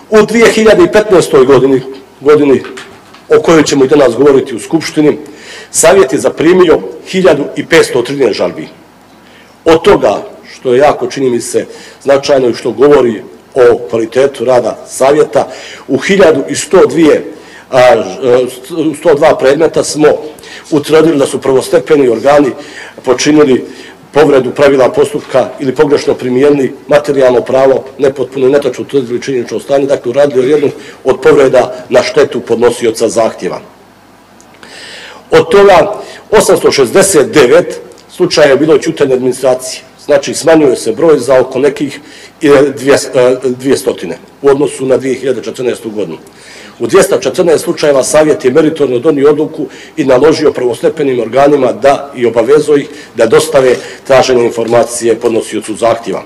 U 2015. godini o kojoj ćemo i danas govoriti u Skupštini, Savjet je zaprimio 1513 žalbi. Od toga, što je jako, čini mi se, značajno i što govori o kvalitetu rada Savjeta, u 1102 predmeta smo utvrdili da su prvostepeni organi počinili povredu pravila postupka ili pogrešno primijenili materijalno pravo, nepotpuno i netačno utvrdili činjenično stanje, dakle uradili jednu od povreda na štetu podnosioca zahtjeva. Od toga 869 slučaja je bilo ćutanja administracije, znači smanjuje se broj za oko nekih 200 u odnosu na 2014. godinu. U 214 slučajeva Savjet je meritorno donio odluku i naložio prvostepenim organima da i obavezao ih da dostave tražene informacije podnosiocu zahtjeva.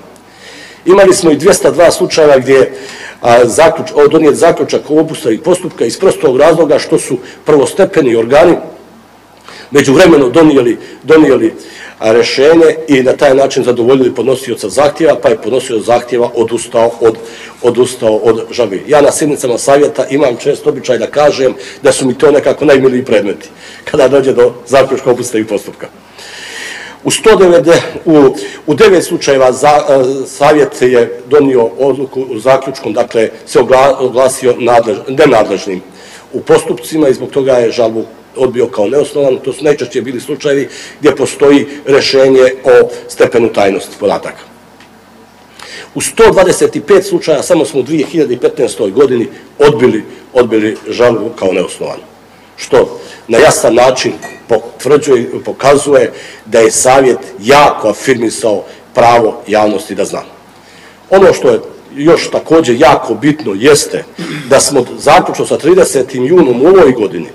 Imali smo i 202 slučajeva gdje je donijet zaključak o obustavi postupka iz prostog razloga što su prvostepeni organi međuvremeno donijeli rješenje i na taj način zadovoljili podnosioca zahtjeva, pa je podnosioc zahtjeva odustao od žalbi. Ja na sjednicama Savjeta imam često običaj da kažem da su mi to nekako najmiliji predmeti kada dođe do zaključka o obustavi postupka. U 9 slučajeva Savjet je donio odluku zaključkom, dakle se oglasio nenadležnim u postupcima i zbog toga je žalbu odbio kao neosnovan. To su najčešće bili slučajevi gdje postoji rješenje o stepenu tajnosti podataka. U 125 slučaja samo smo u 2015. godini odbili žalbu kao neosnovanu, što na jasan način potvrđuje i pokazuje da je Savjet jako afirmisao pravo javnosti da zna. Ono što je još također jako bitno jeste da smo zaključno sa 30. junom u ovoj godini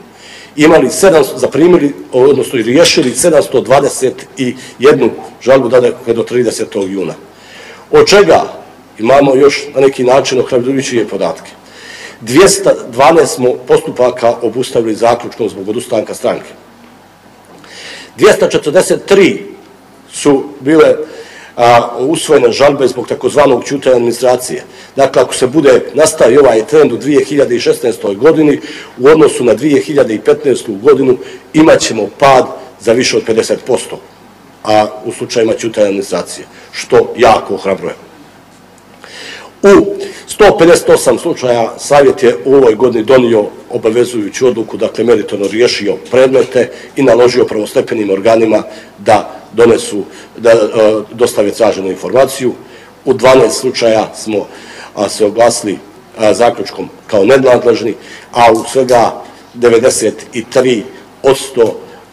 zaprimili, odnosno i riješili 721 žalbu do 30. juna. Od čega imamo još na neki način ohrabrujuće podatke. 212 smo postupaka obustavili zaključkom zbog odustanka stranke. 243 su bile usvojene žalbe zbog takozvanog ćutanja administracije. Dakle, ako se bude nastavio ovaj trend u 2016. godini, u odnosu na 2015. godinu imat ćemo pad za više od 50%, a u slučajima ćutanja administracije, što jako ohrabruje. U 158 slučaja Savjet je u ovoj godini donio obavezujuću odluku, dakle meritorno riješio predmete i naložio prvostepenim organima da dostave traženu informaciju. U 12 slučaja smo se oglasili zaključkom kao nenadležni, a u svega 93%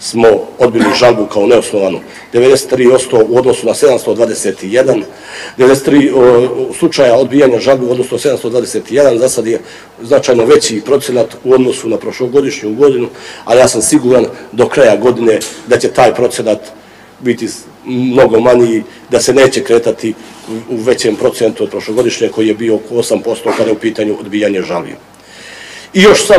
smo odbili žalbu kao neosnovanu. 93% u odnosu na 721, 93 slučaja odbijanja žalbe u odnosu na 721, za sad je značajno veći procenat u odnosu na prošlogodišnju godinu, ali ja sam siguran do kraja godine da će taj procenat biti mnogo manji, da se neće kretati u većem procentu od prošlogodišnje koji je bio oko 8% kada je u pitanju odbijanje žalbi. I još samo